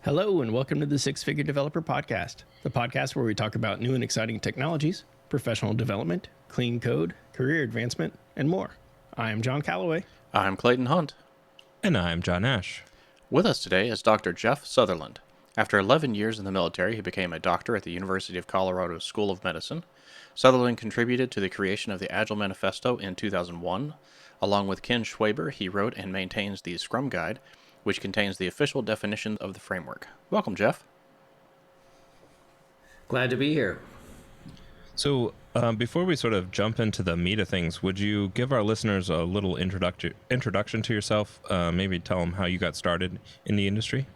Hello, and welcome to the Six Figure Developer Podcast, the podcast where we talk about new and exciting technologies, professional development, clean code, career advancement, and more. I am John Calloway. I'm Clayton Hunt. And I'm John Ash. With us today is Dr. Jeff Sutherland. After 11 years in the military, he became a doctor at the University of Colorado School of Medicine. Sutherland contributed to the creation of the Agile Manifesto in 2001. Along with Ken Schwaber, he wrote and maintains the Scrum Guide, which contains the official definition of the framework. Welcome, Jeff. Glad to be here. So before we sort of jump into the meat of things, would you give our listeners a little introduction to yourself? Maybe tell them how you got started in the industry?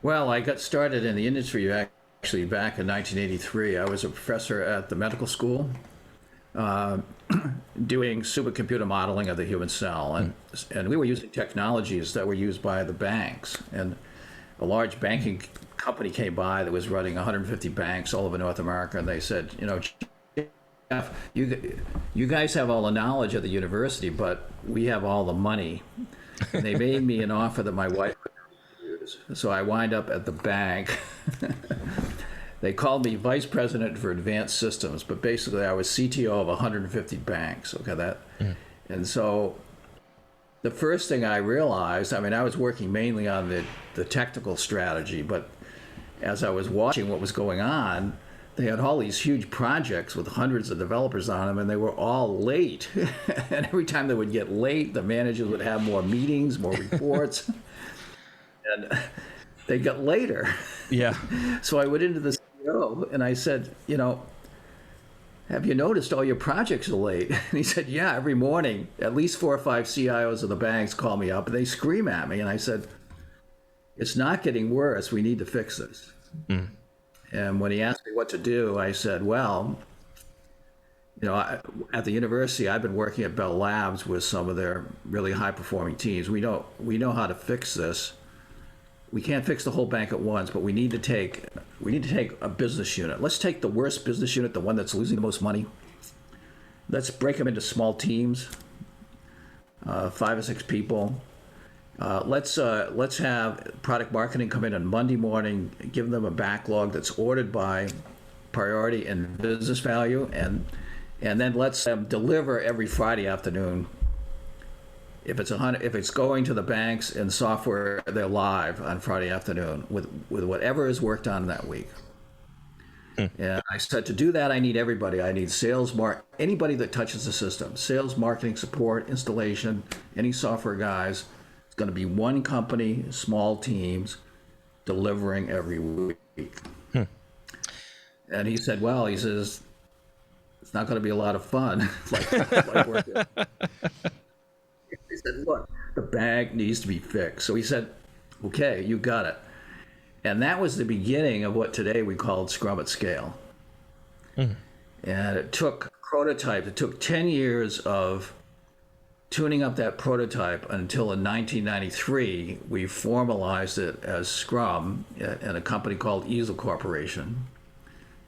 Well, I got started in the industry actually back in 1983. I was a professor at the medical school doing supercomputer modeling of the human cell. And we were using technologies that were used by the banks. And a large banking company came by that was running 150 banks all over North America. And they said, Jeff, you guys have all the knowledge at the university, but we have all the money. And they made me an offer that my wife could refuse. So I wind up at the bank. They called me vice president for advanced systems, but basically I was CTO of 150 banks. And so the first thing I realized, I was working mainly on the technical strategy, but as I was watching what was going on, they had all these huge projects with hundreds of developers on them, and they were all late. And every time they would get late, the managers would have more meetings, more reports, and they got later. Yeah. So I went into the CEO and I said, have you noticed all your projects are late? And he said, yeah, every morning, at least 4 or 5 CIOs of the banks call me up and they scream at me. And I said, it's not getting worse. We need to fix this. Mm. And when he asked me what to do, I said, well, at the university, I've been working at Bell Labs with some of their really high performing teams. We know how to fix this. We can't fix the whole bank at once, but we need to take a business unit. Let's take the worst business unit, the one that's losing the most money. Let's break them into small teams, 5 or 6 people. Let's have product marketing come in on Monday morning, give them a backlog that's ordered by priority and business value, and then let's deliver every Friday afternoon. If it's going to the banks and software, they're live on Friday afternoon with whatever is worked on that week. And I said, to do that, I need everybody. I need anybody that touches the system, sales, marketing, support, installation, any software guys. It's going to be one company, small teams, delivering every week. And he said, it's not going to be a lot of fun like working. He said, look, the bag needs to be fixed. So he said, okay, you got it. And that was the beginning of what today we call Scrum at scale. And it took prototype. It took 10 years of tuning up that prototype until in 1993, we formalized it as Scrum at a company called Easel Corporation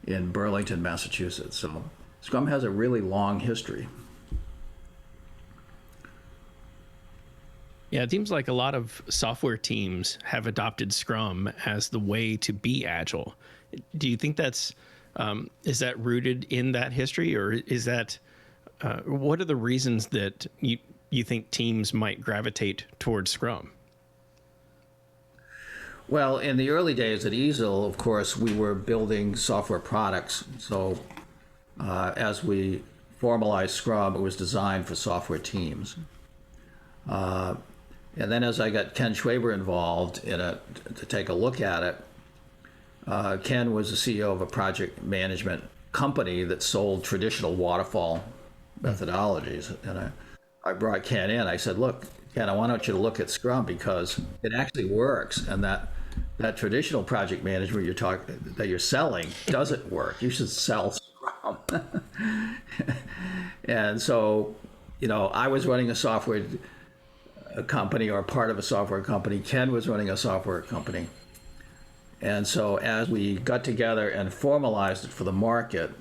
in Burlington, Massachusetts. So Scrum has a really long history. Yeah, it seems like a lot of software teams have adopted Scrum as the way to be agile. Do you think is that rooted in that history, or is that what are the reasons that you think teams might gravitate towards Scrum? Well, in the early days at Easel, of course, we were building software products. So as we formalized Scrum, it was designed for software teams. And then as I got Ken Schwaber involved to take a look at it, Ken was the CEO of a project management company that sold traditional waterfall methodologies. And I brought Ken in. I said, look, Ken, I want you to look at Scrum because it actually works. And that traditional project management that you're selling doesn't work. You should sell Scrum. And so, I was running a software company or part of a software company. Ken was running a software company. And so as we got together and formalized it for the market,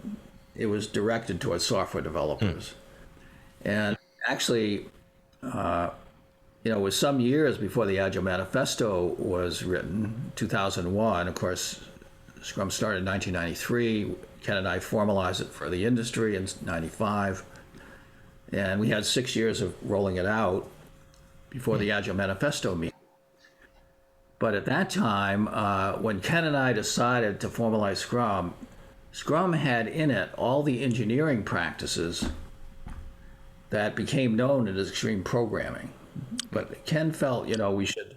it was directed towards software developers. And actually, it was some years before the Agile Manifesto was written, 2001. Of course, Scrum started in 1993. Ken and I formalized it for the industry in 95. And we had 6 years of rolling it out before the Agile Manifesto meeting. But at that time, when Ken and I decided to formalize Scrum, Scrum had in it all the engineering practices that became known as extreme programming. But Ken felt, we should.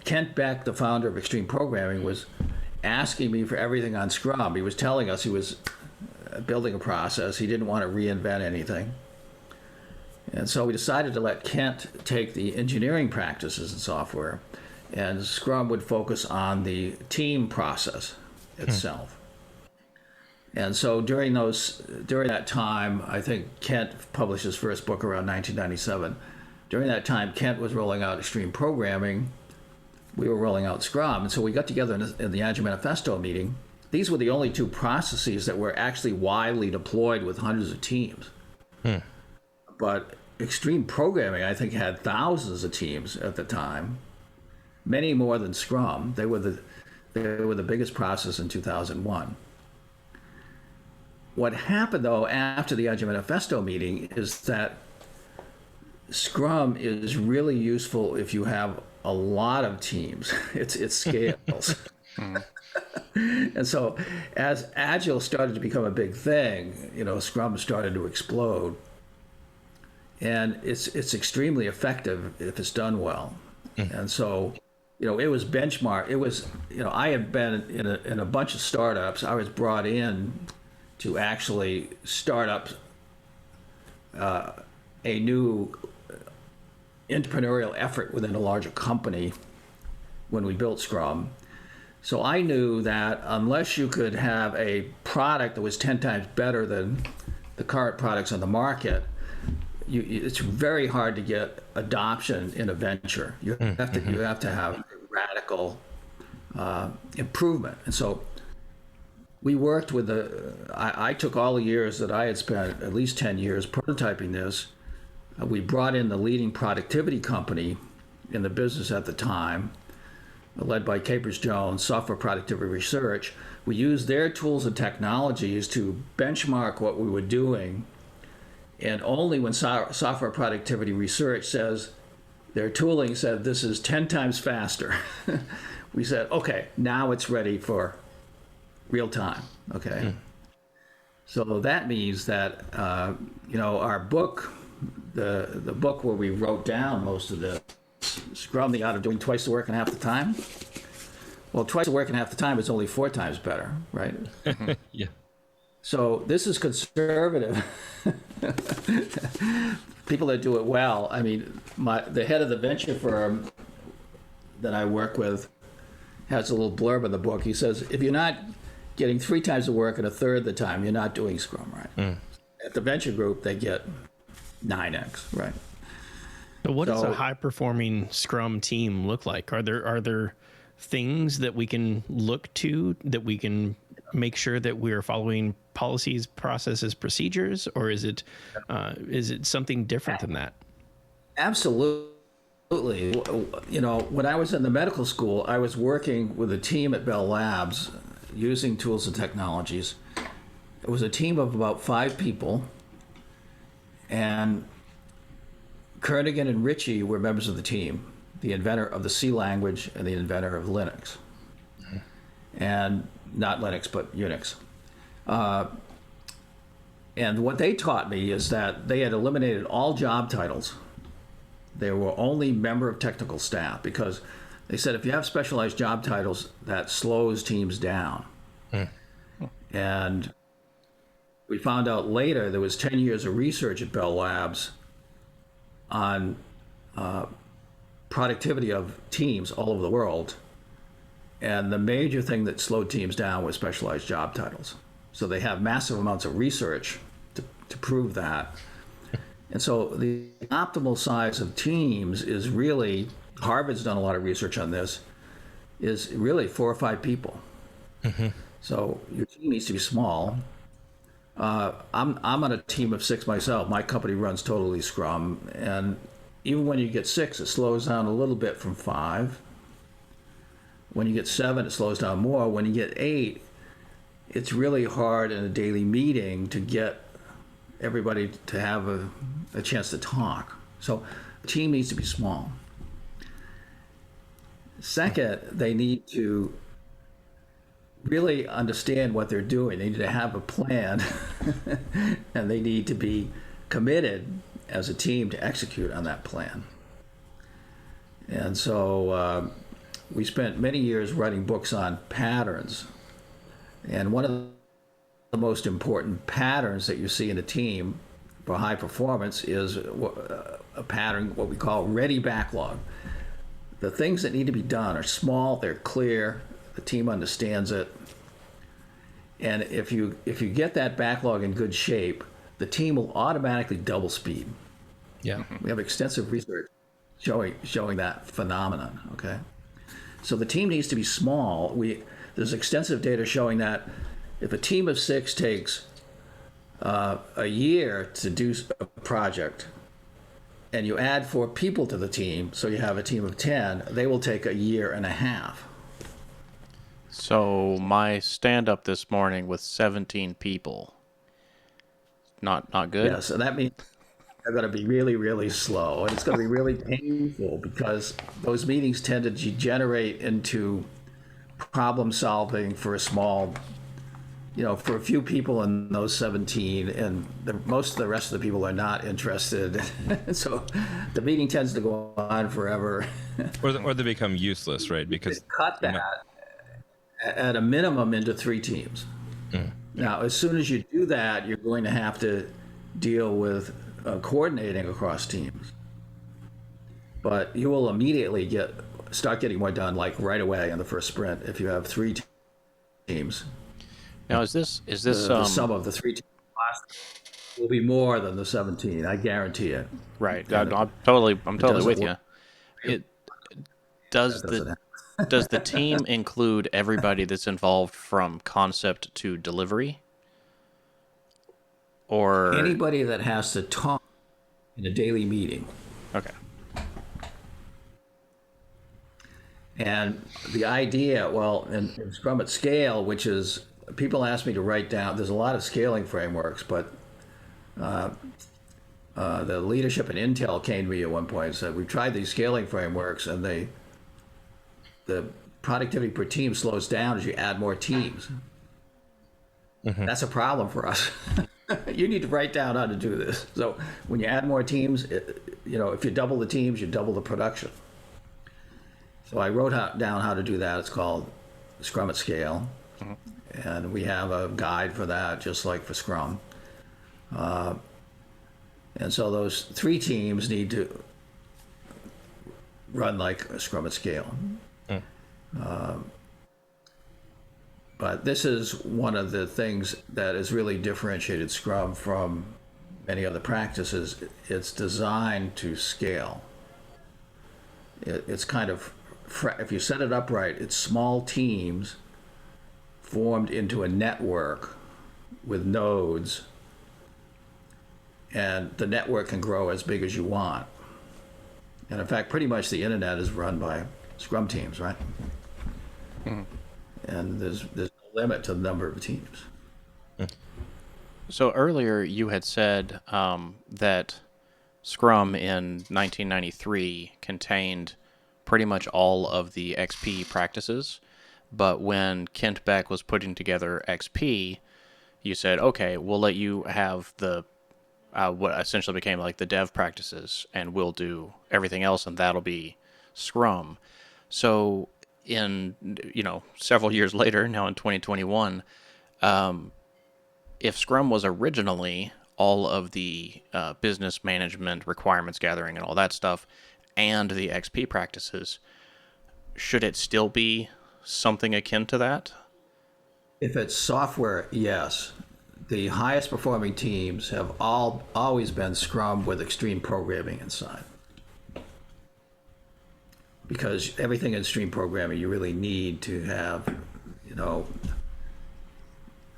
Kent Beck, the founder of Extreme Programming, was asking me for everything on Scrum. He was telling us he was building a process. He didn't want to reinvent anything. And so we decided to let Kent take the engineering practices in software, and Scrum would focus on the team process itself. And so during that time, I think Kent published his first book around 1997. During that time, Kent was rolling out Extreme Programming. We were rolling out Scrum. And so we got together in the Agile Manifesto meeting. These were the only two processes that were actually widely deployed with hundreds of teams. But Extreme Programming, I think, had thousands of teams at the time, many more than Scrum. They were the biggest process in 2001. What happened, though, after the Agile Manifesto meeting is that Scrum is really useful if you have a lot of teams. It scales. And so as Agile started to become a big thing, Scrum started to explode. And it's extremely effective if it's done well. And so, it was benchmark. It was, I had been in a bunch of startups. I was brought in to actually start up a new entrepreneurial effort within a larger company when we built Scrum. So I knew that unless you could have a product that was 10 times better than the current products on the market, it's very hard to get adoption in a venture. You have to have radical improvement. And so we worked with I took all the years that I had spent, at least 10 years, prototyping this. We brought in the leading productivity company in the business at the time, led by Capers Jones, Software Productivity Research. We used their tools and technologies to benchmark what we were doing. And only when Software Productivity Research says, their tooling said this is 10 times faster, we said, okay, now it's ready for real time, okay? So that means that, our book, the book where we wrote down most of the Scrum, the art of doing twice the work in half the time. Well, twice the work in half the time is only 4 times better, right? Yeah. So this is conservative. People that do it well. I mean, the head of the venture firm that I work with has a little blurb in the book. He says, if you're not getting 3 times the work in a third the time, you're not doing Scrum right. At the venture group, they get 9x, right? So what does a high-performing Scrum team look like? Are there things that we can look to that we can make sure that we are following policies, processes, procedures, or is it something different than that? Absolutely. When I was in the medical school, I was working with a team at Bell Labs using tools and technologies. It was a team of about 5 people, and Kernighan and Ritchie were members of the team, the inventor of the C language and the inventor of Linux. And not Linux, but Unix. And what they taught me is that they had eliminated all job titles. They were only member of technical staff, because they said if you have specialized job titles, that slows teams down. And we found out later there was 10 years of research at Bell Labs on productivity of teams all over the world. And the major thing that slowed teams down was specialized job titles. So they have massive amounts of research to prove that. And so the optimal size of teams is really, Harvard's done a lot of research on this, is really 4 or 5 people. So your team needs to be small. I'm on a team of 6 myself. My company runs totally Scrum, and even when you get 6, it slows down a little bit from 5. When you get 7, it slows down more. When you get 8, it's really hard in a daily meeting to get everybody to have a chance to talk. So the team needs to be small. Second, they need to really understand what they're doing. They need to have a plan and they need to be committed as a team to execute on that plan. And so we spent many years writing books on patterns. And one of the most important patterns that you see in a team for high performance is a pattern, what we call ready backlog. The things that need to be done are small, they're clear, the team understands it. And if you get that backlog in good shape, the team will automatically double speed. Yeah. We have extensive research showing that phenomenon, okay? So the team needs to be small. There's extensive data showing that if a team of 6 takes a year to do a project, and you add 4 people to the team, so you have a team of 10, they will take a year and a half. So my stand-up this morning with 17 people, not good? Yes, and that means they're going to be really, really slow, and it's going to be really painful because those meetings tend to degenerate into problem solving for a small, for a few people in those 17, and most of the rest of the people are not interested. So the meeting tends to go on forever. Or they become useless, right? Because cut that at a minimum into 3 teams. Now, as soon as you do that, you're going to have to deal with coordinating across teams. But you will immediately start getting more done, like right away in the first sprint, if you have 3 teams. Now, is this the sum of the 3 teams will be more than the 17? I guarantee it. right? I'm totally with you. Does the team include everybody that's involved from concept to delivery, or anybody that has to talk in a daily meeting? Okay. And the idea, in Scrum at Scale, which is, people ask me to write down, there's a lot of scaling frameworks, but the leadership at Intel came to me at one point and said, we've tried these scaling frameworks and the productivity per team slows down as you add more teams. Mm-hmm. That's a problem for us. You need to write down how to do this. So when you add more teams, if you double the teams, you double the production. So I wrote down how to do that. It's called Scrum at Scale. Mm-hmm. And we have a guide for that, just like for Scrum. And so those 3 teams need to run like a Scrum at Scale. But this is one of the things that has really differentiated Scrum from many other practices. It's designed to scale. It's kind of, if you set it up right, it's small teams formed into a network with nodes, and the network can grow as big as you want. And in fact, pretty much the internet is run by Scrum teams, right? Mm-hmm. And there's no limit to the number of teams. So earlier you had said that Scrum in 1993 contained pretty much all of the XP practices, but when Kent Beck was putting together XP, you said, okay, we'll let you have the what essentially became like the dev practices, and we'll do everything else, and that'll be Scrum. So in several years later, now in 2021, if Scrum was originally all of the business management, requirements gathering, and all that stuff, and the XP practices, should it still be something akin to that? If it's software, yes. The highest performing teams have always been Scrum with extreme programming inside. Because everything in extreme programming, you really need to have,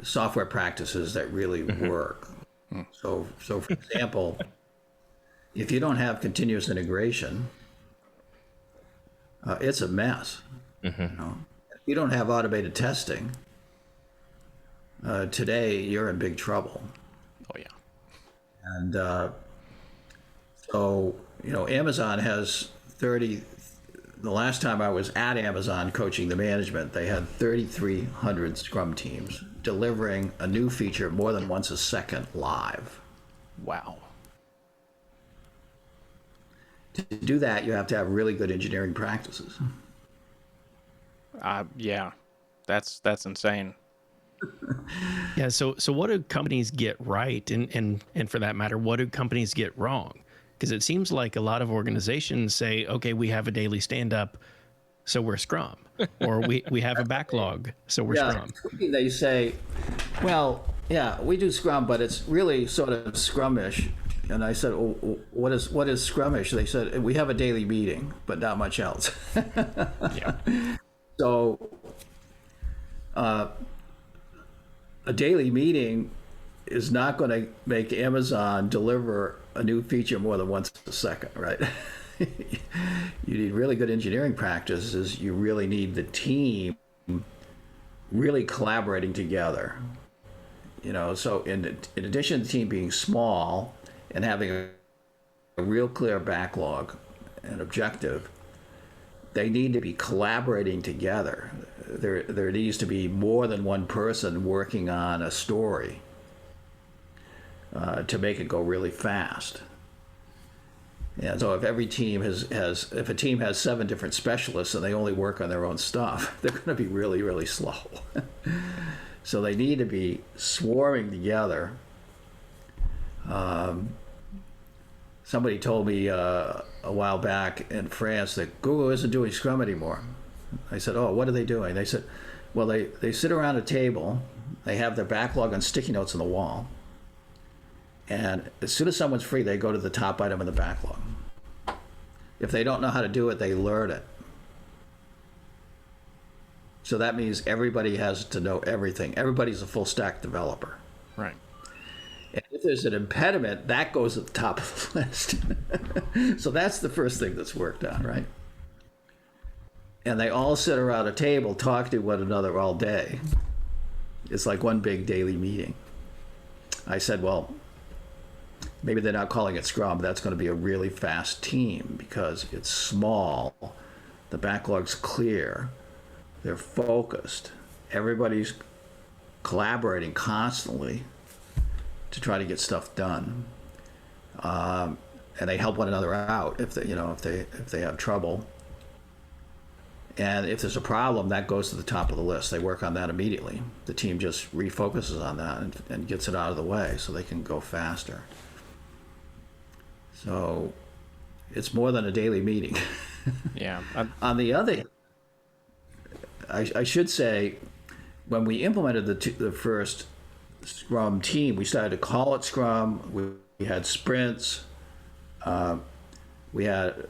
software practices that really work. So for example, if you don't have continuous integration, it's a mess. You know? If you don't have automated testing, today you're in big trouble. Oh yeah. And so, you know, Amazon has 30. The last time I was at Amazon coaching the management, they had 3,300 Scrum teams delivering a new feature more than once a second live. Wow. To do that, you have to have really good engineering practices. Yeah, that's insane. Yeah. So what do companies get right, and for that matter, what do companies get wrong? Because it seems like a lot of organizations say, okay, we have a daily stand-up, so we're Scrum, or we have a backlog, so we're Scrum. They say, well, yeah, we do Scrum, but it's really sort of Scrumish. And I said, well, what is Scrumish? They said, we have a daily meeting, but not much else. Yeah. So a daily meeting is not going to make Amazon deliver a new feature more than once a second, right? You need really good engineering practices. You really need the team really collaborating together. You know, so in addition to the team being small and having a real clear backlog and objective, they need to be collaborating together. There needs to be more than one person working on a story to make it go really fast. And so if every team if a team has 7 different specialists and they only work on their own stuff, they're going to be really, really slow. So they need to be swarming together. Somebody told me a while back in France that Google isn't doing Scrum anymore. I said, oh, what are they doing? They said, well, they sit around a table, they have their backlog on sticky notes on the wall, and as soon as someone's free, they go to the top item in the backlog. If they don't know how to do it, they learn it. So that means everybody has to know everything. Everybody's a full stack developer. Right. And if there's an impediment, that goes at the top of the list. So that's the first thing that's worked on, right? And they all sit around a table, talk to one another all day. It's like one big daily meeting. I said, well, maybe they're not calling it Scrum, but that's going to be a really fast team because it's small, the backlog's clear, they're focused, everybody's collaborating constantly to try to get stuff done, and they help one another out if they have trouble. And if there's a problem, that goes to the top of the list. They work on that immediately. The team just refocuses on that and gets it out of the way so they can go faster. So it's more than a daily meeting. Yeah. On the other, I should say, when we implemented the first Scrum team, we started to call it Scrum. We had sprints. We had,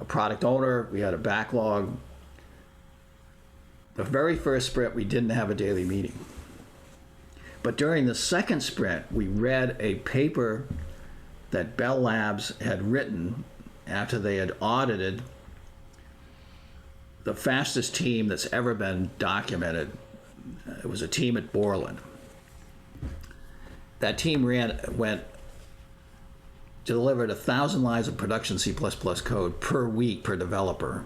a product owner. We had a backlog. The very first sprint, we didn't have a daily meeting. But during the second sprint, we read a paper that Bell Labs had written after they had audited the fastest team that's ever been documented. It was a team at Borland. That team delivered 1,000 lines of production C++ code per week per developer.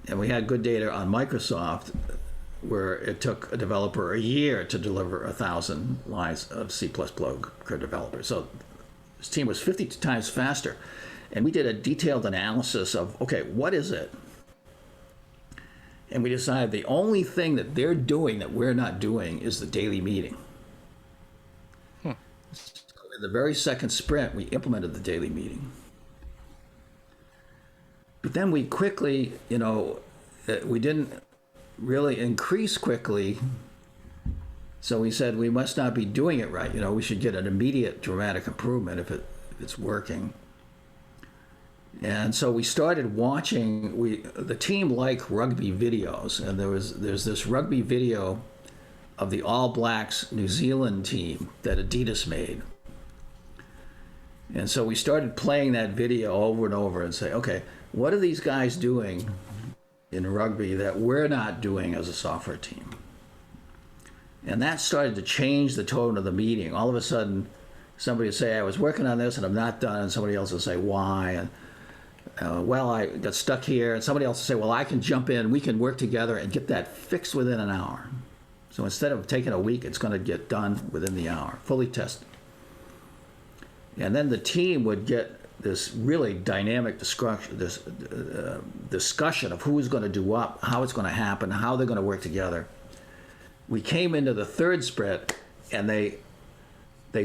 And we had good data on Microsoft where it took a developer a year to deliver 1,000 lines of C++ per developer. So this team was 50 times faster. And we did a detailed analysis of, okay, what is it? And we decided the only thing that they're doing that we're not doing is the daily meeting. In the very second sprint, we implemented the daily meeting. But then we quickly, we didn't really increase quickly. So we said we must not be doing it right. We should get an immediate dramatic improvement if it's working. And so we started watching. The team liked rugby videos, and there's this rugby video of the All Blacks New Zealand team that Adidas made. And so we started playing that video over and over and say, okay, what are these guys doing in rugby that we're not doing as a software team? And that started to change the tone of the meeting. All of a sudden, somebody would say, I was working on this and I'm not done. And somebody else would say, why? And well, I got stuck here. And somebody else would say, well, I can jump in. We can work together and get that fixed within an hour. So instead of taking a week, it's going to get done within the hour, fully tested. And then the team would get this really dynamic discussion of who's going to do what, how it's going to happen, how they're going to work together. We came into the third sprint, and they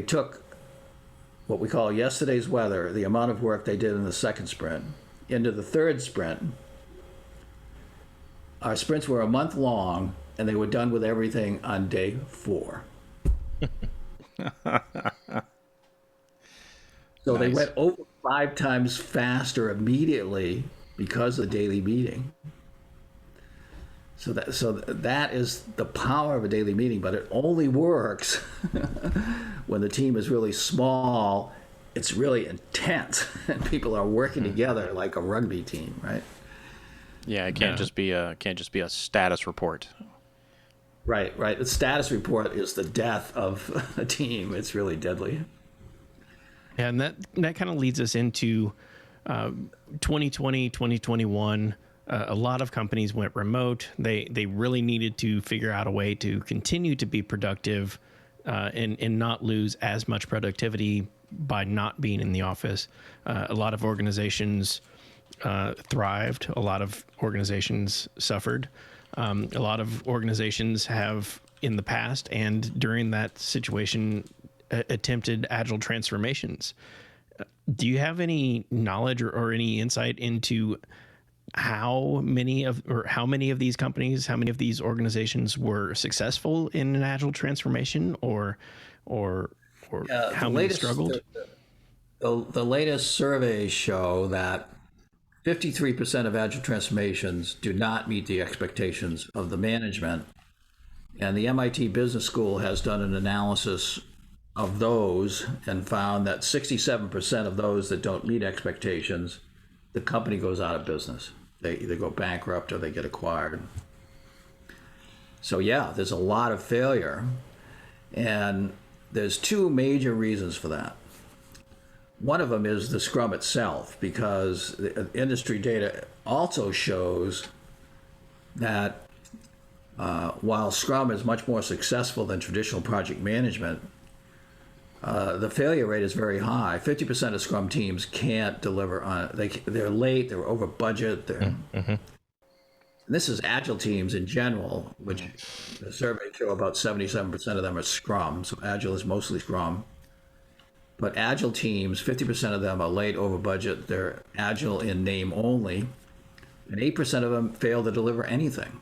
took what we call yesterday's weather, the amount of work they did in the second sprint, into the third sprint. Our sprints were a month long, and they were done with everything on day 4. So they went over 5 times faster immediately because of the daily meeting. So that is the power of a daily meeting, but it only works when the team is really small. It's really intense, and people are working together like a rugby team, right? Yeah, it can't just be a status report. Right. The status report is the death of a team. It's really deadly. Yeah, and that kind of leads us into 2020, 2021. A lot of companies went remote. They really needed to figure out a way to continue to be productive and not lose as much productivity by not being in the office. A lot of organizations thrived. A lot of organizations suffered. A lot of organizations have in the past and during that situation attempted agile transformations. Do you have any knowledge or any insight into how many of these companies, how many of these organizations were successful in an agile transformation, or how many struggled? The latest surveys show that 53% of agile transformations do not meet the expectations of the management. And the MIT Business School has done an analysis of those and found that 67% of those that don't meet expectations, the company goes out of business. They either go bankrupt or they get acquired. So yeah, there's a lot of failure. And there's 2 major reasons for that. One of them is the Scrum itself, because the industry data also shows that while Scrum is much more successful than traditional project management, the failure rate is very high. 50% of Scrum teams can't deliver on it. They're late, they're over budget. This is Agile teams in general, which the survey show about 77% of them are Scrum. So Agile is mostly Scrum. But Agile teams, 50% of them are late, over budget. They're Agile in name only. And 8% of them fail to deliver anything.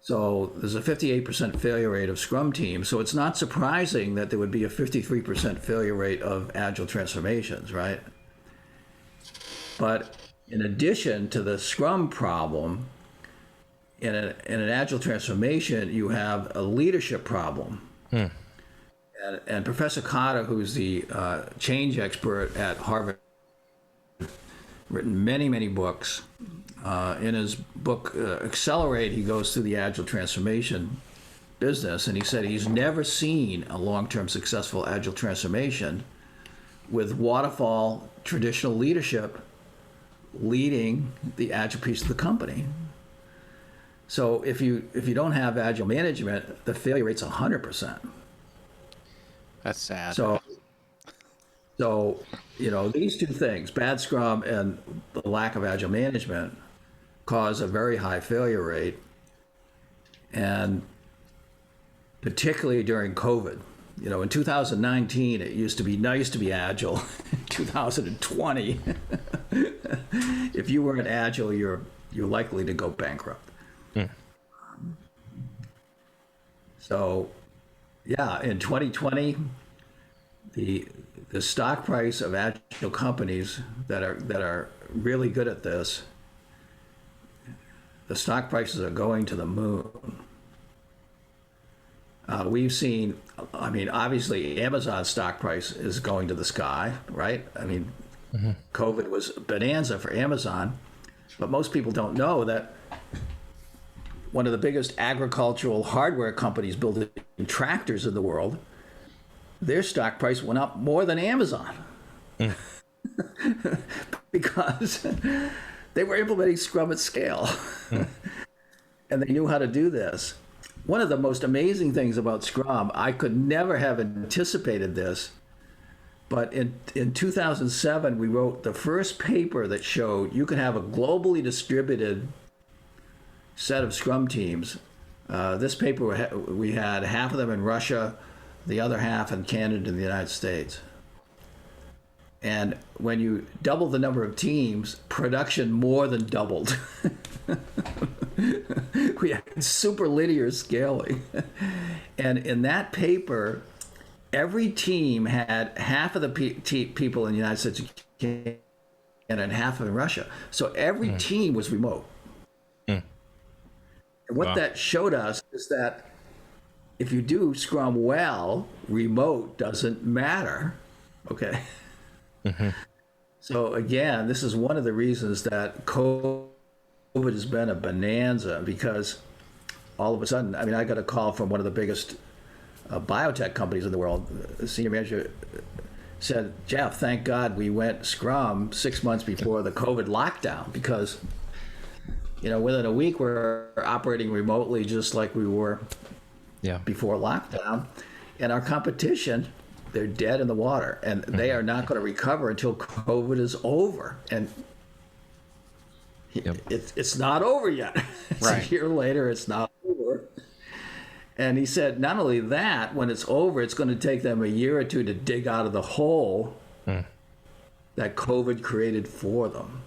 So there's a 58% failure rate of Scrum teams. So it's not surprising that there would be a 53% failure rate of Agile transformations, right? But in addition to the Scrum problem, in an Agile transformation, you have a leadership problem. And Professor Carter, who's the change expert at Harvard, written many, many books. In his book, Accelerate, he goes through the Agile transformation business, and he said he's never seen a long-term successful Agile transformation with waterfall traditional leadership leading the Agile piece of the company. So if you don't have Agile management, the failure rate's 100%. That's sad. So these 2 things, bad Scrum and the lack of Agile management, cause a very high failure rate, and particularly during COVID. In 2019, it used to be nice to be Agile. In 2020, if you weren't Agile, you're likely to go bankrupt. So, yeah, in 2020, the stock price of Agile companies that are really good at this, the stock prices are going to the moon. We've seen, I mean, obviously Amazon's stock price is going to the sky, right? I mean, COVID was a bonanza for Amazon, but most people don't know that one of the biggest agricultural hardware companies building tractors in the world, their stock price went up more than Amazon. Because they were implementing Scrum at scale. And they knew how to do this. One of the most amazing things about Scrum, I could never have anticipated this, but in 2007, we wrote the first paper that showed you could have a globally distributed set of Scrum teams. This paper, we had half of them in Russia, the other half in Canada and the United States. And when you double the number of teams, production more than doubled. We had super linear scaling. And in that paper, every team had half of the people in the United States and half in Russia. So every team was remote. And what that showed us is that if you do Scrum well, remote doesn't matter. Okay. So again, this is one of the reasons that COVID has been a bonanza, because all of a sudden, I mean, I got a call from one of the biggest biotech companies in the world. The senior manager said, Jeff, thank God we went Scrum 6 months before the COVID lockdown, because, you know, within a week we're operating remotely just like we were before lockdown. And our competition, they're dead in the water, and they are not going to recover until COVID is over. And it's not over yet. It's a year later, it's not over. And he said, not only that, when it's over, it's going to take them a year or two to dig out of the hole that COVID created for them.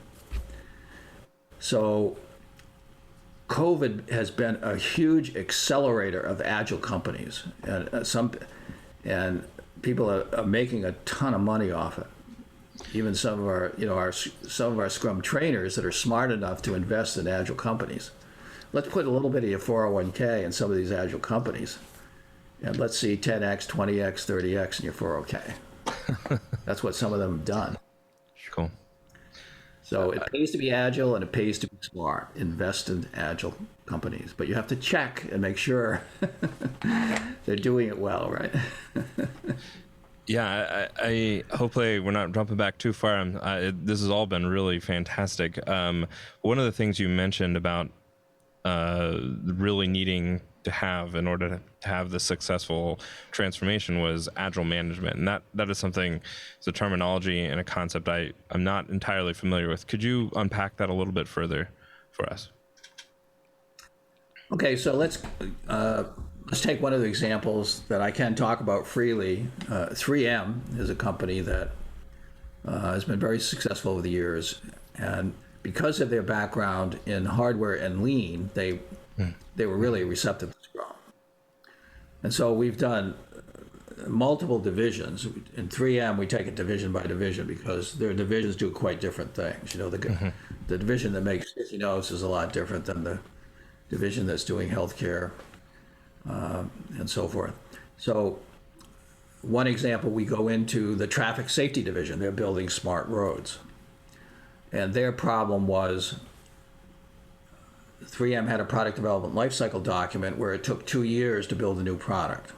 So COVID has been a huge accelerator of agile companies, and people are making a ton of money off it. Even some of our Scrum trainers that are smart enough to invest in agile companies. Let's put a little bit of your 401k in some of these agile companies, and let's see 10x, 20x, 30x in your 401k. That's what some of them have done. Cool. So it pays to be agile, and it pays to be smart. Invest in agile companies, but you have to check and make sure they're doing it well, right? Yeah, I hopefully we're not jumping back too far. This has all been really fantastic. One of the things you mentioned about really needing to have in order to have the successful transformation was agile management, and that is something, it's a terminology and a concept I'm not entirely familiar with. Could you unpack that a little bit further for us? Okay, so let's take one of the examples that I can talk about freely. 3M is a company that has been very successful over the years, and because of their background in hardware and lean, they were really receptive to Scrum. And so we've done multiple divisions. In 3M, we take it division by division because their divisions do quite different things. You know, the division that makes sticky notes is a lot different than the division that's doing healthcare and so forth. So one example, we go into the traffic safety division. They're building smart roads. And their problem was 3M had a product development lifecycle document where it took 2 years to build a new product.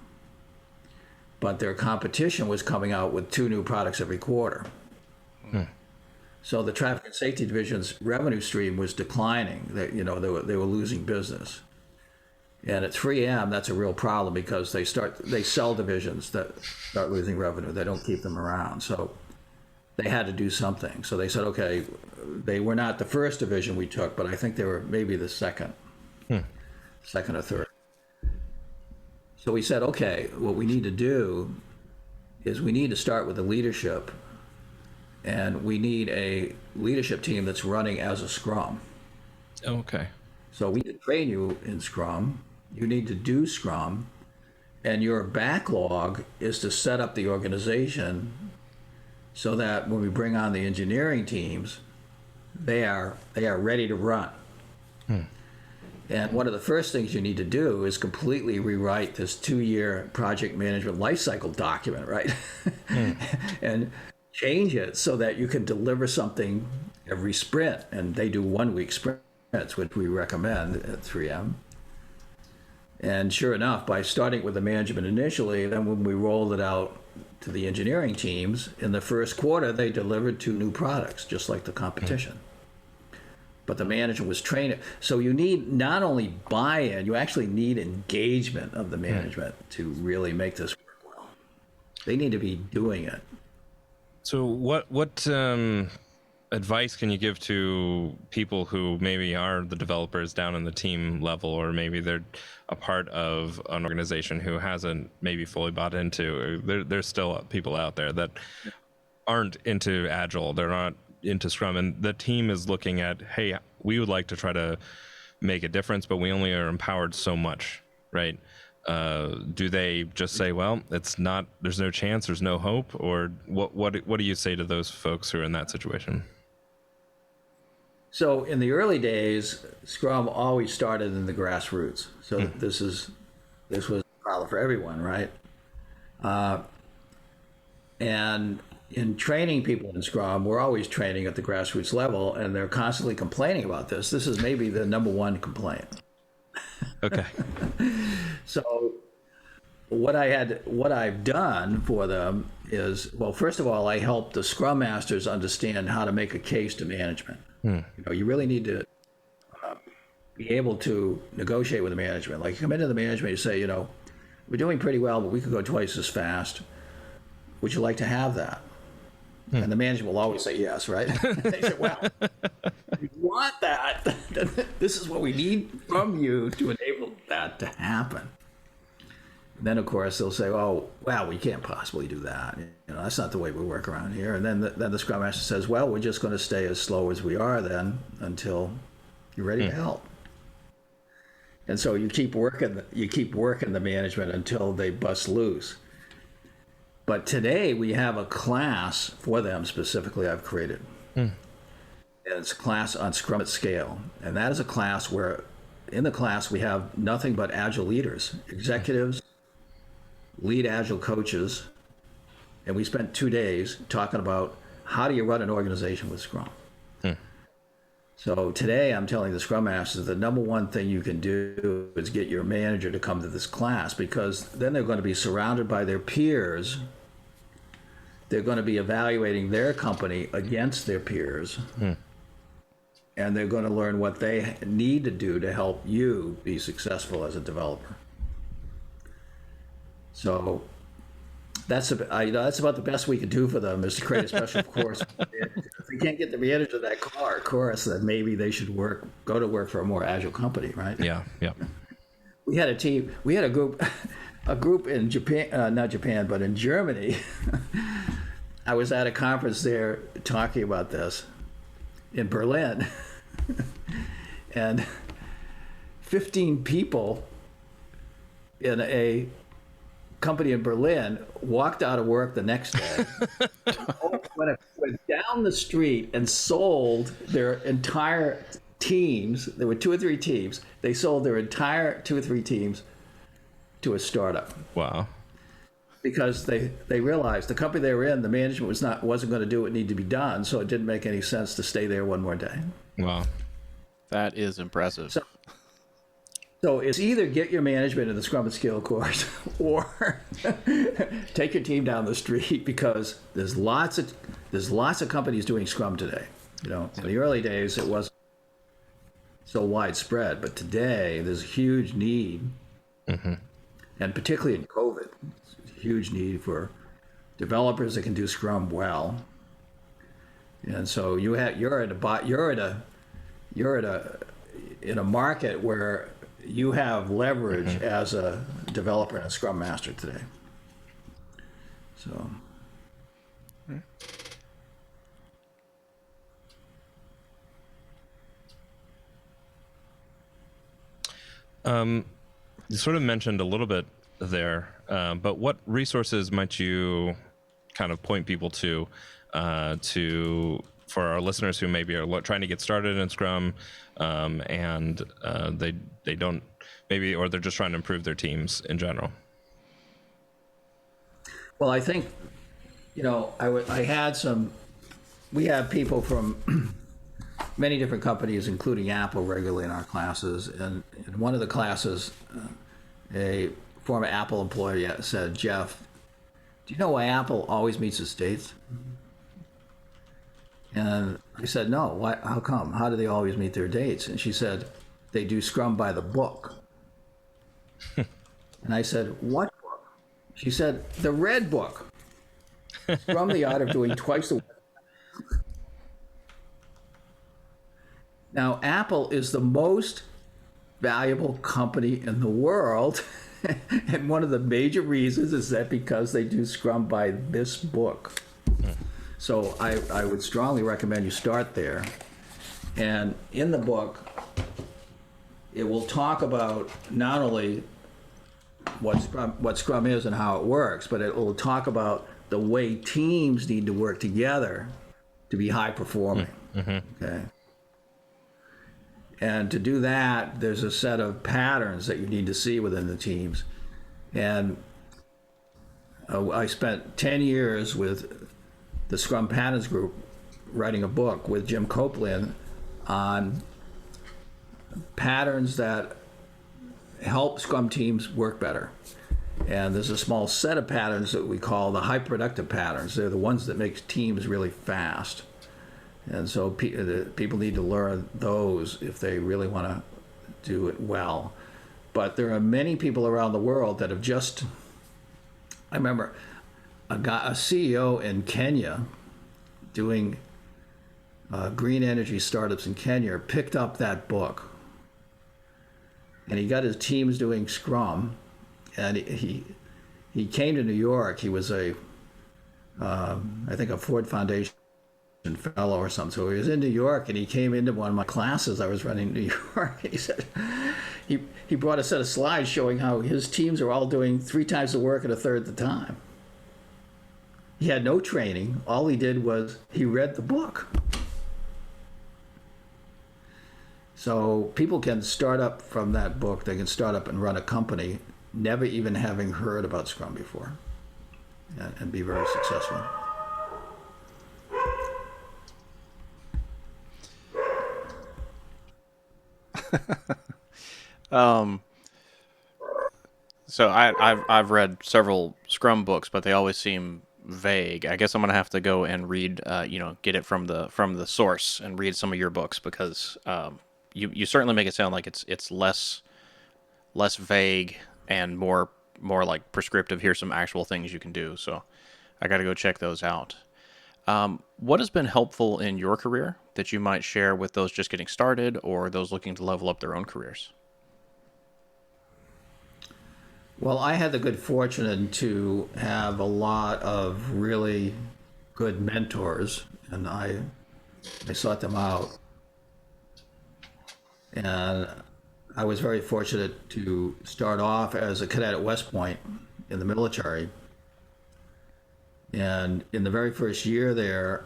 But their competition was coming out with 2 new products every quarter. So the traffic and safety division's revenue stream was declining. They were losing business. And at 3M, that's a real problem because they sell divisions that start losing revenue. They don't keep them around. So they had to do something. So they said, okay, they were not the first division we took, but I think they were maybe the second or third. So we said, okay, what we need to do is we need to start with the leadership, and we need a leadership team that's running as a Scrum. Okay. So we can train you in Scrum. You need to do Scrum, and your backlog is to set up the organization so that when we bring on the engineering teams, they are ready to run. And one of the first things you need to do is completely rewrite this 2-year project management lifecycle document, right? And change it so that you can deliver something every sprint. And they do 1-week sprints, which we recommend at 3M. And sure enough, by starting with the management initially, then when we rolled it out to the engineering teams, in the first quarter, they delivered 2 new products, just like the competition. But the manager was trained. So you need not only buy-in, you actually need engagement of the management to really make this work well. They need to be doing it. So what advice can you give to people who maybe are the developers down in the team level, or maybe they're a part of an organization who hasn't maybe fully bought into? There's still people out there that aren't into Agile. They're not into Scrum, and the team is looking at, hey, we would like to try to make a difference, but we only are empowered so much, right? Do they just say, well, it's not, there's no chance, there's no hope? Or what do you say to those folks who are in that situation? So in the early days, Scrum always started in the grassroots. So this was a problem for everyone, right? And in training people in Scrum, we're always training at the grassroots level, and they're constantly complaining about this. This is maybe the number one complaint. Okay. So what I've done for them is, well, first of all, I help the Scrum Masters understand how to make a case to management. You know, you really need to be able to negotiate with the management. Like, you come into the management, you say, you know, we're doing pretty well, but we could go twice as fast. Would you like to have that? And the management will always say yes, right? They say, well, we want that. This is what we need from you to enable that to happen. And then, of course, they'll say, oh, well, we can't possibly do that. You know, that's not the way we work around here. And then the Scrum Master says, well, we're just going to stay as slow as we are then until you're ready to help. And so you keep working the management until they bust loose. But today we have a class for them specifically I've created. And it's a class on Scrum at Scale. And that is a class where in the class we have nothing but Agile leaders, executives, lead Agile coaches. And we spent 2 days talking about how do you run an organization with Scrum. So today I'm telling the Scrum Masters the number one thing you can do is get your manager to come to this class, because then they're going to be surrounded by their peers. They're going to be evaluating their company against their peers. And they're going to learn what they need to do to help you be successful as a developer. So that's about the best we can do for them, is to create a special course. If they can't get the manager of that course, then maybe they should go to work for a more Agile company, right? Yeah. We had a group in Japan, not Japan, but in Germany. I was at a conference there talking about this in Berlin, and 15 people in a company in Berlin walked out of work the next day, went down the street and sold their entire teams. There were 2 or 3 teams. They sold their entire 2 or 3 teams to a startup. Wow. Because they realized the company they were in, the management wasn't going to do what needed to be done, so it didn't make any sense to stay there one more day. Wow. That is impressive. So it's either get your management in the Scrum at Scale course or take your team down the street, because there's lots of companies doing Scrum today. You know, in the early days it wasn't so widespread, but today there's a huge need, and particularly in COVID, there's a huge need for developers that can do Scrum well. And so you're in a market where you have leverage as a developer and a Scrum Master today. So. You sort of mentioned a little bit there, but what resources might you kind of point people to for our listeners who maybe are trying to get started in Scrum, and they don't maybe, or they're just trying to improve their teams in general? Well, I think, we have people from many different companies, including Apple, regularly in our classes. And in one of the classes, a former Apple employee said, "Jeff, do you know why Apple always meets its dates?" And I said, "No, why? How come? How do they always meet their dates?" And she said, "They do Scrum by the book." And I said, "What book?" She said, "The red book. Scrum, the art of doing twice the work." Now, Apple is the most valuable company in the world. And one of the major reasons is that because they do Scrum by this book. So I would strongly recommend you start there. And in the book, it will talk about not only what Scrum is and how it works, but it will talk about the way teams need to work together to be high performing. Okay. And to do that, there's a set of patterns that you need to see within the teams. And I spent 10 years with the Scrum Patterns Group writing a book with Jim Copeland on patterns that help Scrum teams work better. And there's a small set of patterns that we call the high productive patterns. They're the ones that make teams really fast. And so people need to learn those if they really want to do it well. But there are many people around the world that have just, I remember a CEO in Kenya doing green energy startups in Kenya picked up that book. And he got his teams doing Scrum. And he came to New York. He was I think a Ford Foundation fellow or something. So he was in New York and he came into one of my classes I was running in New York. He said, he brought a set of slides showing how his teams are all doing 3 times the work at a third the time. He had no training. All he did was he read the book. So people can start up from that book. They can start up and run a company, never even having heard about Scrum before, and be very successful. So I've read several Scrum books, but they always seem vague. I guess I'm gonna have to go and read, get it from the source and read some of your books, because you certainly make it sound like it's less vague and more like prescriptive. Here's some actual things you can do. So I got to go check those out. What has been helpful in your career that you might share with those just getting started or those looking to level up their own careers? Well, I had the good fortune to have a lot of really good mentors, and I sought them out. And I was very fortunate to start off as a cadet at West Point in the military. And in the very first year there,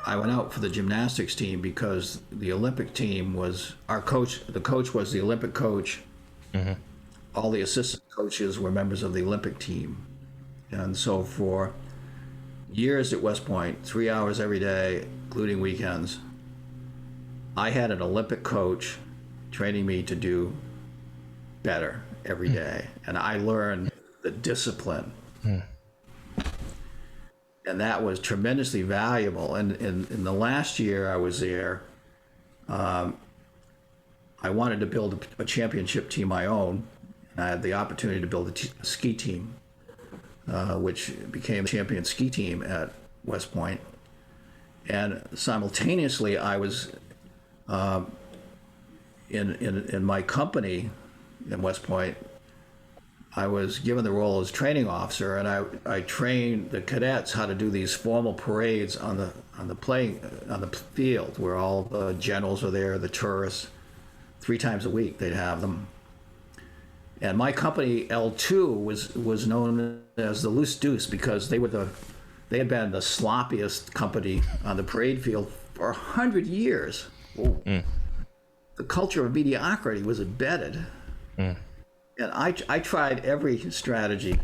I went out for the gymnastics team because the Olympic team was our coach. The coach was the Olympic coach. Mm-hmm. All the assistant coaches were members of the Olympic team. And so for years at West Point, 3 hours every day, including weekends, I had an Olympic coach training me to do better every day. And I learned the discipline. And that was tremendously valuable. And in the last year I was there, I wanted to build a championship team of my own. And I had the opportunity to build a ski team, which became the champion ski team at West Point. And simultaneously, I was in my company in West Point. I was given the role as training officer, and I trained the cadets how to do these formal parades on the field, where all the generals are there, the tourists. 3 times a week they'd have them. And my company L2 was known as the Loose Deuce because they were They had been the sloppiest company on the parade field for 100 years. The culture of mediocrity was embedded. And I tried every strategy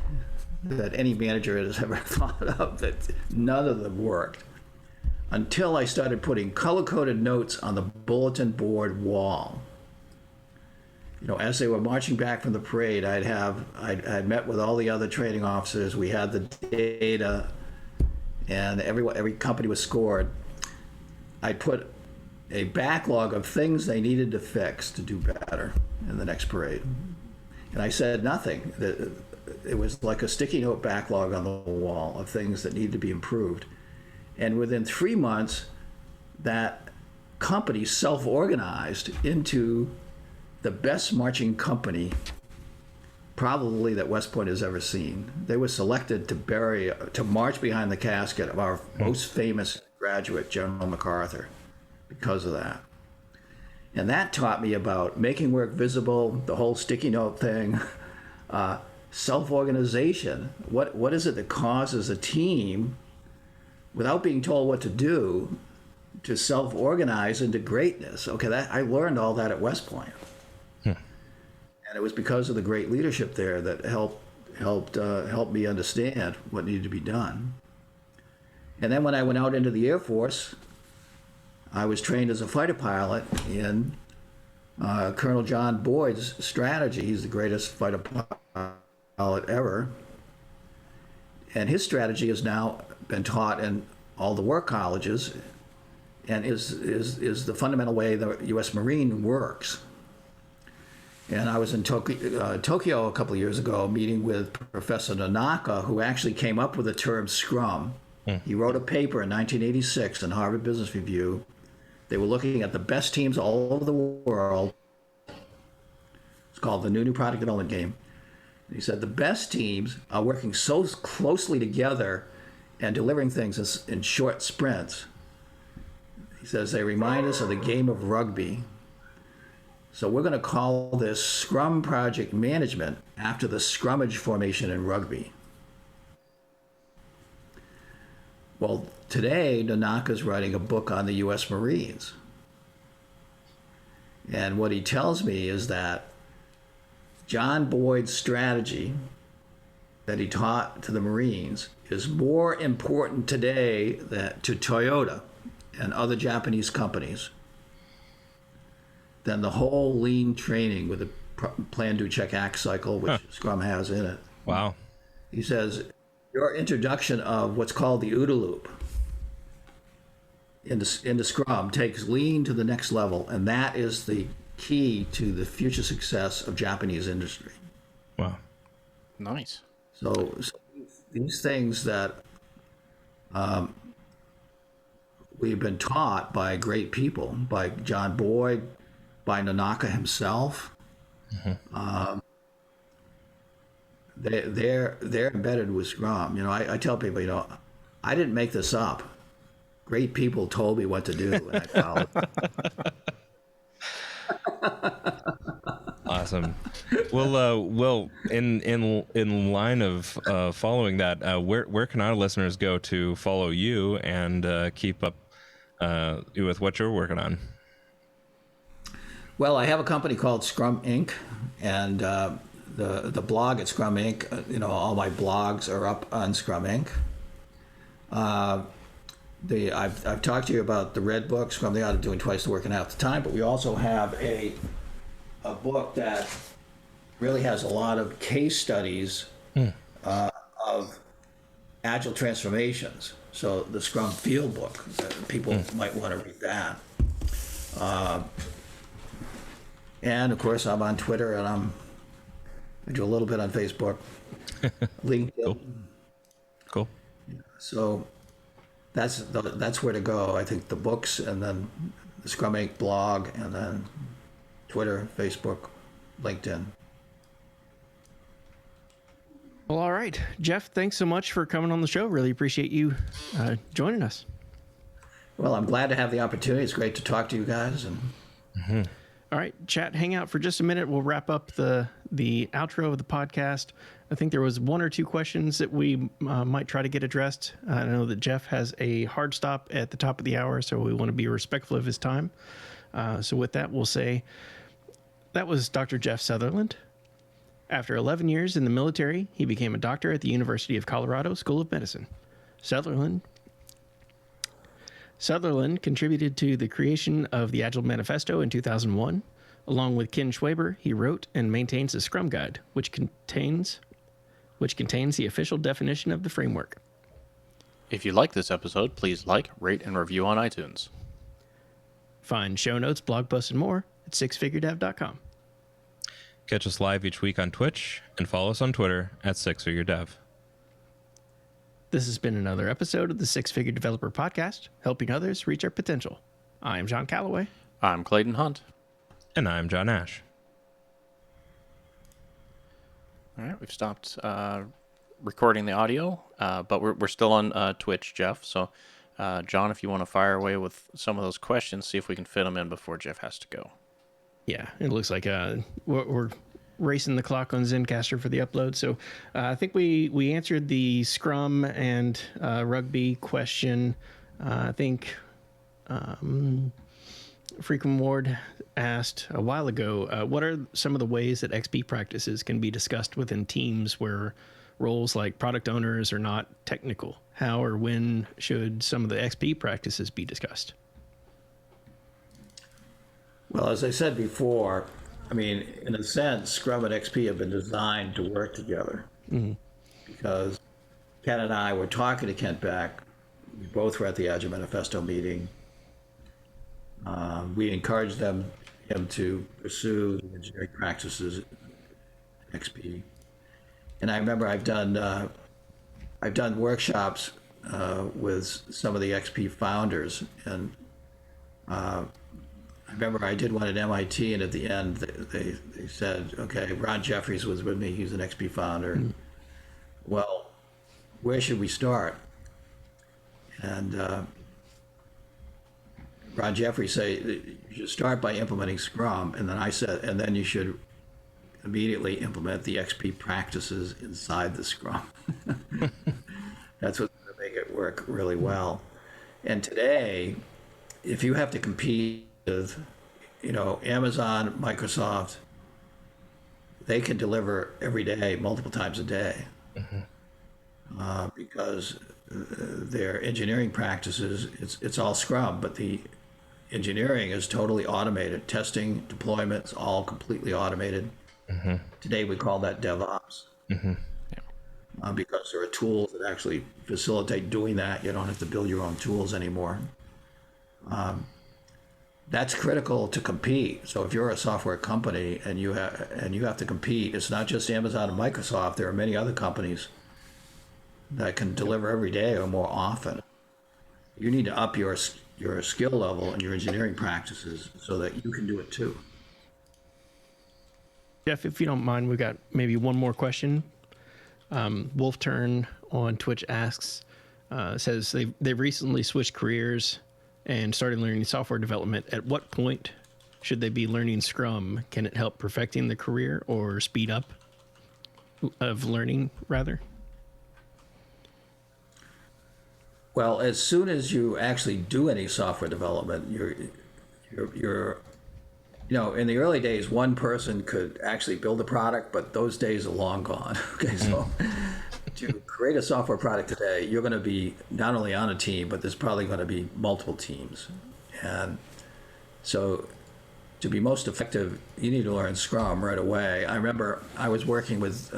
that any manager has ever thought of, that none of them worked until I started putting color-coded notes on the bulletin board wall. You know, as they were marching back from the parade, I'd met with all the other training officers. We had the data, and every company was scored. I put a backlog of things they needed to fix to do better in the next parade. And I said nothing. It was like a sticky note backlog on the wall of things that needed to be improved. And within 3 months, that company self-organized into the best marching company probably that West Point has ever seen. They were selected to march behind the casket of our most famous graduate, General MacArthur, because of that. And that taught me about making work visible, the whole sticky note thing, self-organization. What is it that causes a team, without being told what to do, to self-organize into greatness? Okay, I learned all that at West Point. And it was because of the great leadership there that helped me understand what needed to be done. And then when I went out into the Air Force, I was trained as a fighter pilot in Colonel John Boyd's strategy. He's the greatest fighter pilot ever. And his strategy has now been taught in all the work colleges, and is the fundamental way the U.S. Marine works. And I was in Tokyo a couple of years ago meeting with Professor Nanaka, who actually came up with the term Scrum. He wrote a paper in 1986 in Harvard Business Review. They were looking at the best teams all over the world. It's called the New Product Development Game. He said the best teams are working so closely together and delivering things in short sprints. He says they remind us of the game of rugby. So we're going to call this Scrum Project Management after the scrummage formation in rugby. Well, today, Nanaka's writing a book on the U.S. Marines. And what he tells me is that John Boyd's strategy that he taught to the Marines is more important today to Toyota and other Japanese companies than the whole lean training with the plan, do, check, act cycle, which Scrum has in it. Wow. He says, your introduction of what's called the OODA loop into Scrum takes lean to the next level, and that is the key to the future success of Japanese industry. Wow. Nice. So these things that we've been taught by great people, by John Boyd, by Nanaka himself, they're embedded with Scrum. You know, I tell people, you know, I didn't make this up. Great people told me what to do, and I followed. Awesome. Well, in line of following that, where can our listeners go to follow you and keep up with what you're working on? Well, I have a company called Scrum Inc. and the blog at Scrum Inc. You know, all my blogs are up on Scrum Inc. I've talked to you about the Red Book, Scrum the Art of Doing Twice the Work in Half the Time, but we also have a book that really has a lot of case studies of agile transformations. So the Scrum Field Book, people might want to read that. And of course, I'm on Twitter, and I do a little bit on Facebook, LinkedIn. Cool. So that's where to go. I think the books, and then the Scrum Inc. blog, and then Twitter, Facebook, LinkedIn. Well, all right. Jeff, thanks so much for coming on the show. Really appreciate you joining us. Well, I'm glad to have the opportunity. It's great to talk to you guys. And All right, chat, hang out for just a minute. We'll wrap up the the outro of the podcast. I think there was one or two questions that we might try to get addressed. I know that Jeff has a hard stop at the top of the hour, so we want to be respectful of his time. So with that, we'll say that was Dr. Jeff Sutherland. After 11 years in the military, he became a doctor at the University of Colorado School of Medicine. Sutherland contributed to the creation of the Agile Manifesto in 2001. Along with Ken Schwaber, he wrote and maintains a Scrum Guide, which contains the official definition of the framework. If you like this episode, please like, rate, and review on iTunes. Find show notes, blog posts, and more at sixfiguredev.com. Catch us live each week on Twitch and follow us on Twitter at sixfiguredev. This has been another episode of the Six Figure Developer Podcast, helping others reach their potential. I am John Calloway. I'm Clayton Hunt. And I'm John Ash. All right, we've stopped recording the audio, but we're still on Twitch, Jeff. So, John, if you want to fire away with some of those questions, see if we can fit them in before Jeff has to go. Yeah, it looks like we're racing the clock on Zencaster for the upload. So I think we answered the Scrum and rugby question. I think Frequent Ward asked a while ago, what are some of the ways that XP practices can be discussed within teams where roles like product owners are not technical? How or when should some of the XP practices be discussed? Well, as I said before, I mean, in a sense, Scrum and XP have been designed to work together. Mm-hmm. Because Ken and I were talking to Kent Beck. We both were at the Agile Manifesto meeting. We encouraged him to pursue the engineering practices at XP. And I remember I've done workshops with some of the XP founders, and I remember I did one at MIT, and at the end they said, okay, Ron Jeffries was with me, he's an XP founder. Mm-hmm. Well, where should we start? And Ron Jeffries said, you should start by implementing Scrum, and then I said, and then you should immediately implement the XP practices inside the Scrum. That's what's going to make it work really well. And today, if you have to compete with, Amazon, Microsoft, they can deliver every day, multiple times a day, mm-hmm. Because their engineering practices, it's all Scrum, but the engineering is totally automated. Testing, deployment, it's all completely automated. Mm-hmm. Today we call that DevOps. Mm-hmm. Because there are tools that actually facilitate doing that. You don't have to build your own tools anymore. That's critical to compete. So if you're a software company and you have to compete, it's not just Amazon and Microsoft. There are many other companies that can deliver every day or more often. You need to up your skill level and your engineering practices so that you can do it too. Jeff, if you don't mind, we've got maybe one more question. Wolf Turn on Twitch asks, says they've recently switched careers and started learning software development. At what point should they be learning Scrum? Can it help perfecting the career or speed up of learning, rather? Well, as soon as you actually do any software development, you're in the early days, one person could actually build a product, but those days are long gone. Okay, so to create a software product today, you're going to be not only on a team, but there's probably going to be multiple teams. And so to be most effective, you need to learn Scrum right away. I remember I was working with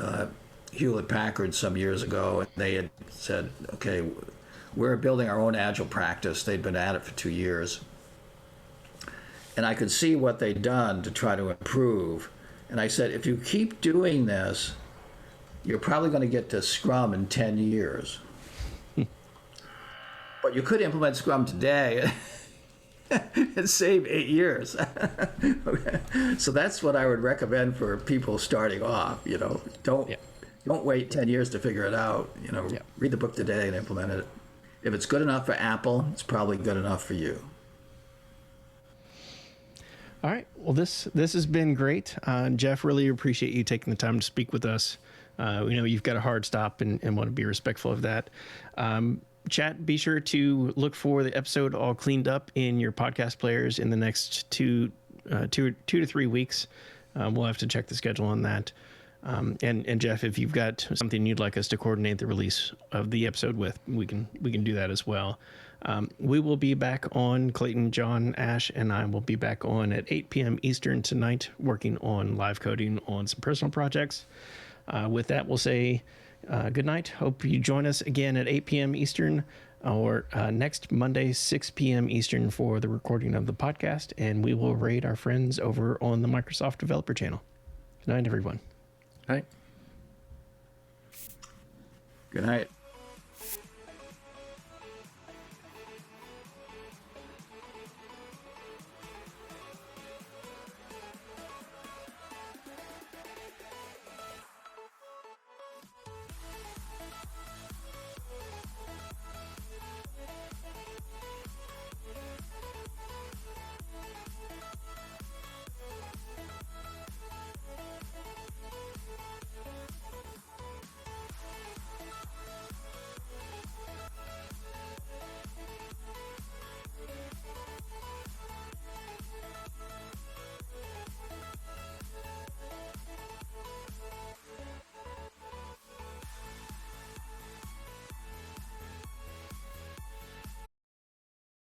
Hewlett-Packard some years ago, and they had said, okay, we're building our own Agile practice. They'd been at it for 2 years. And I could see what they'd done to try to improve. And I said, if you keep doing this, you're probably going to get to Scrum in 10 years. But you could implement Scrum today and save 8 years. Okay. So that's what I would recommend for people starting off. Don't wait 10 years to figure it out. Read the book today and implement it. If it's good enough for Apple, it's probably good enough for you. All right. Well, this has been great. Jeff, really appreciate you taking the time to speak with us. We know you've got a hard stop and want to be respectful of that. Chat, be sure to look for the episode all cleaned up in your podcast players in the next two to 3 weeks. We'll have to check the schedule on that. And Jeff, if you've got something you'd like us to coordinate the release of the episode with, we can do that as well. We will be back on, Clayton, John, Ash, and I will be back on at 8 p.m. Eastern tonight, working on live coding on some personal projects. With that, we'll say good night. Hope you join us again at 8 p.m. Eastern or next Monday, 6 p.m. Eastern for the recording of the podcast, and we will raid our friends over on the Microsoft Developer Channel. Good night, everyone. Right. Good night.